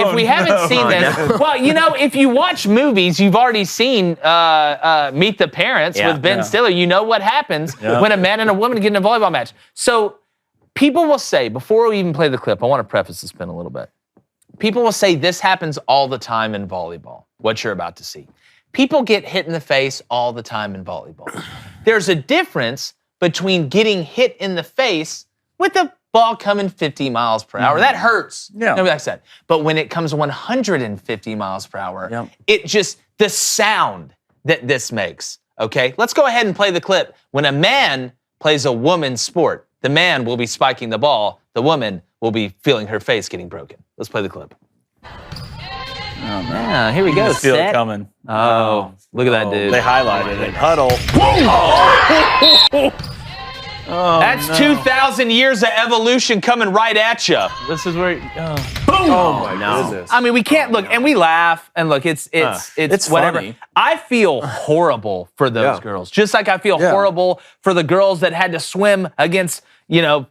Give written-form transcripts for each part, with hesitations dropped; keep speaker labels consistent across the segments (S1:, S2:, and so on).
S1: if we haven't seen this, well, you know, if you watch movies, you've already seen Meet the Parents with Ben Stiller. You know what happens when a man and a woman get in a volleyball match. So people will say, before we even play the clip, I want to preface this spin a little bit. People will say this happens all the time in volleyball, what you're about to see. People get hit in the face all the time in volleyball. There's a difference between getting hit in the face with a ball coming 50 miles per hour. That hurts. Nobody likes that. But when it comes 150 miles per hour, it just, the sound that this makes, okay? Let's go ahead and play the clip. When a man plays a woman's sport, the man will be spiking the ball. The woman will be feeling her face getting broken. Let's play the clip.
S2: Oh,
S1: yeah, here we go.
S2: Feel it coming.
S1: Oh, look at that dude.
S2: They highlighted it. Huddle.
S1: That's 2,000 years of evolution coming right at you.
S2: This is where.
S1: Boom!
S3: Oh my goodness.
S1: I mean, we can't look, and we laugh, and look, it's whatever.
S2: Funny.
S1: I feel horrible for those girls, just like I feel horrible for the girls that had to swim against, you know,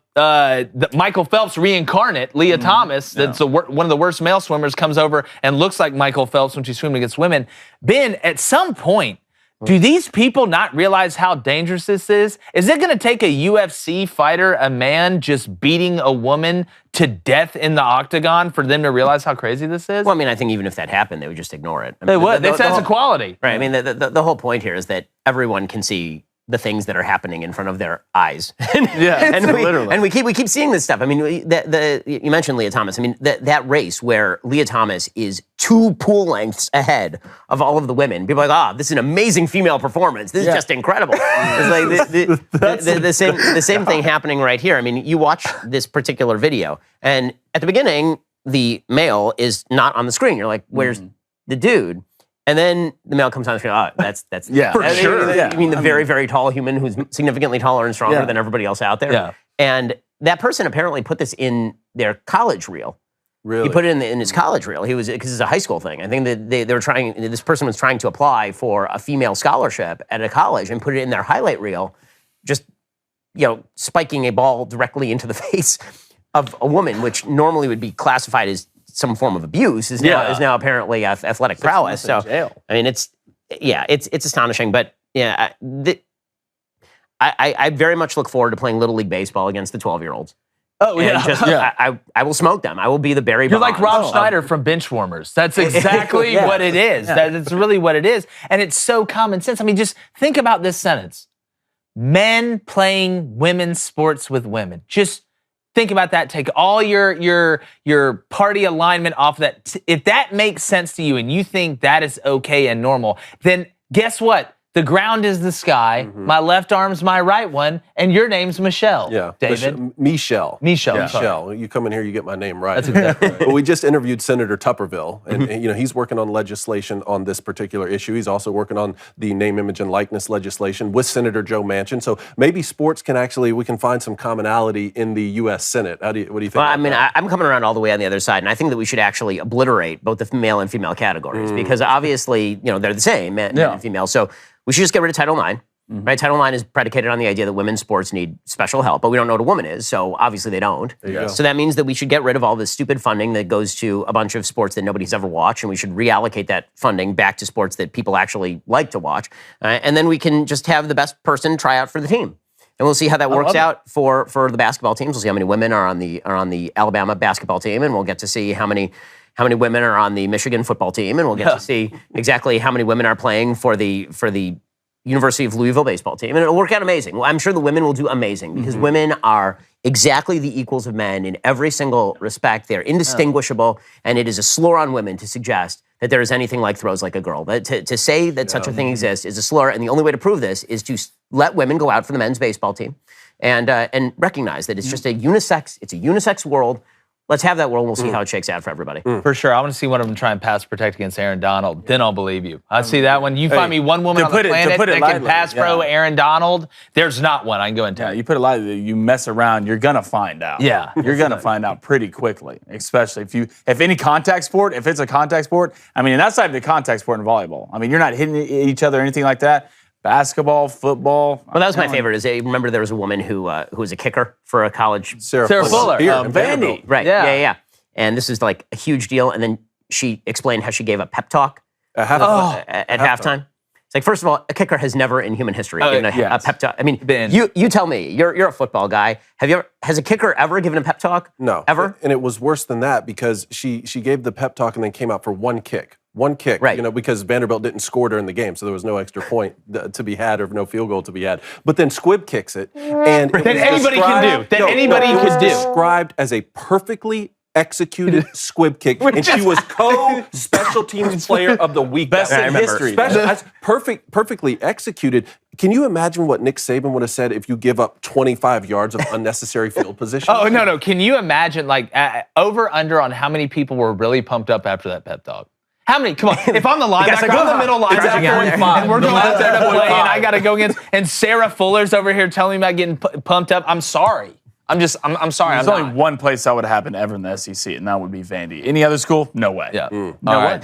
S1: Michael Phelps reincarnate, Leah Thomas, that's one of the worst male swimmers, comes over and looks like Michael Phelps when she's swimming against women. Ben, at some point, do these people not realize how dangerous this is? Is it going to take a UFC fighter, a man just beating a woman to death in the octagon for them to realize how crazy this is?
S4: Well, I mean, I think even if that happened, they would just ignore it. I mean,
S1: they would. They said it's equality.
S4: Right. I mean, the whole point here is that everyone can see the things that are happening in front of their eyes. and we keep seeing this stuff. I mean, you mentioned Leah Thomas. I mean, that race where Leah Thomas is 2 pool lengths ahead of all of the women. People are like, this is an amazing female performance. This is just incredible. It's like the same thing happening right here. I mean, you watch this particular video, and at the beginning, the male is not on the screen. You're like, where's the dude? And then the male comes on the screen. That's
S2: for sure.
S4: I mean, the very, very tall human who's significantly taller and stronger than everybody else out there.
S1: Yeah.
S4: And that person apparently put this in their college reel.
S3: Really?
S4: He put it in his college reel. He was, because it's a high school thing. I think that they were trying. This person was trying to apply for a female scholarship at a college and put it in their highlight reel, just spiking a ball directly into the face of a woman, which normally would be classified as some form of abuse, is now apparently athletic prowess. So I mean, it's astonishing. But yeah, I very much look forward to playing Little League baseball against the 12-year-olds.
S1: Oh yeah,
S4: I will smoke them. I will be the Barry Bonds.
S1: You're like Rob Schneider from Benchwarmers. That's exactly what it is. That's really what it is, and it's so common sense. I mean, just think about this sentence: men playing women's sports with women. Just think about that. Take all your party alignment off of that. If that makes sense to you and you think that is okay and normal, then guess what? The ground is the sky. My left arm's my right one, and your name's Michelle.
S3: Yeah,
S1: David.
S3: Michelle.
S1: Michelle.
S3: You come in here, you get my name right.
S1: That's exactly right.
S3: But we just interviewed Senator Tupperville, and he's working on legislation on this particular issue. He's also working on the name, image, and likeness legislation with Senator Joe Manchin. So maybe sports we can find some commonality in the U.S. Senate. What do you think?
S4: Well, I mean, I'm coming around all the way on the other side, and I think that we should actually obliterate both the male and female categories because obviously, they're the same, men and female. So we should just get rid of Title IX. Right? Title IX is predicated on the idea that women's sports need special help, but we don't know what a woman is, so obviously they don't. So that means that we should get rid of all this stupid funding that goes to a bunch of sports that nobody's ever watched, and we should reallocate that funding back to sports that people actually like to watch. And then we can just have the best person try out for the team. And we'll see how that works out for the basketball teams. We'll see how many women are on the Alabama basketball team, and we'll get to see how many women are on the Michigan football team, and we'll get to see exactly how many women are playing for the University of Louisville baseball team. And it'll work out amazing. Well, I'm sure the women will do amazing because women are exactly the equals of men in every single respect. They're indistinguishable, and it is a slur on women to suggest that there is anything like throws like a girl. To say that such a thing exists is a slur, and the only way to prove this is to let women go out for the men's baseball team and recognize that it's just a unisex world. Let's have that world, and we'll see how it shakes out for everybody.
S1: For sure. I want to see one of them try and pass protect against Aaron Donald. Then I'll believe you. I see that one. You find me one woman on the planet that can pass pro Aaron Donald. There's not one. I can go and tell you.
S2: You put it lightly, you mess around, you're going to find out.
S1: Yeah.
S2: You're going to find out pretty quickly, especially if any contact sport, if it's a contact sport. I mean, and that's not even a contact sport in volleyball. I mean, you're not hitting each other or anything like that. Basketball, football.
S4: Well, that was my favorite. Remember there was a woman who was a kicker for a college.
S3: Sarah
S1: Fuller.
S3: Here,
S2: Vandy.
S4: Right.
S1: Yeah.
S4: and this is like a huge deal. And then she explained how she gave a pep talk at halftime. It's like, first of all, a kicker has never in human history given a pep talk. I mean, you tell me, you're a football guy. Has a kicker ever given a pep talk?
S3: No.
S4: Ever?
S3: And it was worse than that because she gave the pep talk and then came out for one kick. One kick,
S4: right.
S3: You know, because Vanderbilt didn't score during the game, so there was no extra point to be had or no field goal to be had. But then Squibb kicks it, and
S1: that anybody can do. That anybody can do.
S3: Described as a perfectly executed Squibb kick, and she was co-special teams player of the week.
S2: Best in history.
S3: That's perfectly executed. Can you imagine what Nick Saban would have said if you give up 25 yards of unnecessary field position?
S1: Oh, no. Can you imagine, like, over, under on how many people were really pumped up after that pep talk? How many? Come on. If I'm the linebacker, I'm the middle linebacker, and we're going out there to play, and I got to go against, and Sarah Fuller's over here telling me about getting pumped up. I'm sorry. I'm sorry.
S2: There's only one place that would happen ever in the SEC, and that would be Vandy. Any other school? No way.
S1: Yeah. No way.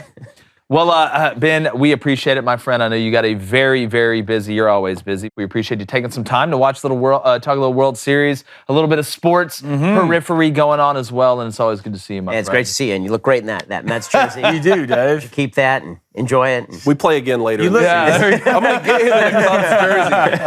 S1: Well, Ben, we appreciate it, my friend. I know you got a very, very busy. You're always busy. We appreciate you taking some time to watch talk a little World Series, a little bit of sports periphery going on as well, and it's always good to see you, my friend.
S4: It's great to see you, and you look great in that Mets jersey.
S2: You do, Dave.
S4: Keep that and enjoy it.
S3: We play again later.
S2: I'm going to get him in a Cubs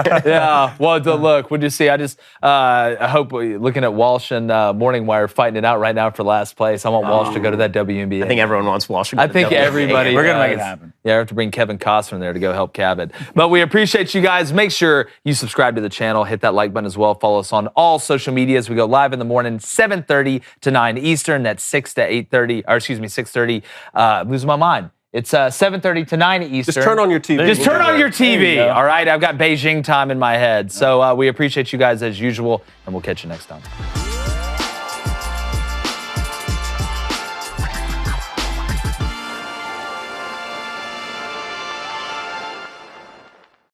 S2: jersey.
S1: Yeah. Well, look, we'll just see. I hope looking at Walsh and Morning Wire fighting it out right now for last place. I want Walsh to go to that WNBA.
S4: I think everyone wants Walsh to go to the WNBA.
S1: Everybody.
S2: We're going to make it happen.
S1: Yeah, I have to bring Kevin Costner there to go help Cabot. But we appreciate you guys. Make sure you subscribe to the channel. Hit that like button as well. Follow us on all social medias. We go live in the morning, 7:30 to 9 Eastern. That's 6 to 8:30, or excuse me, 6:30. I'm losing my mind. It's 7:30 to 9 Eastern.
S3: Just turn on your TV.
S1: Just turn on your TV, all right? I've got Beijing time in my head. So we appreciate you guys as usual, and we'll catch you next time.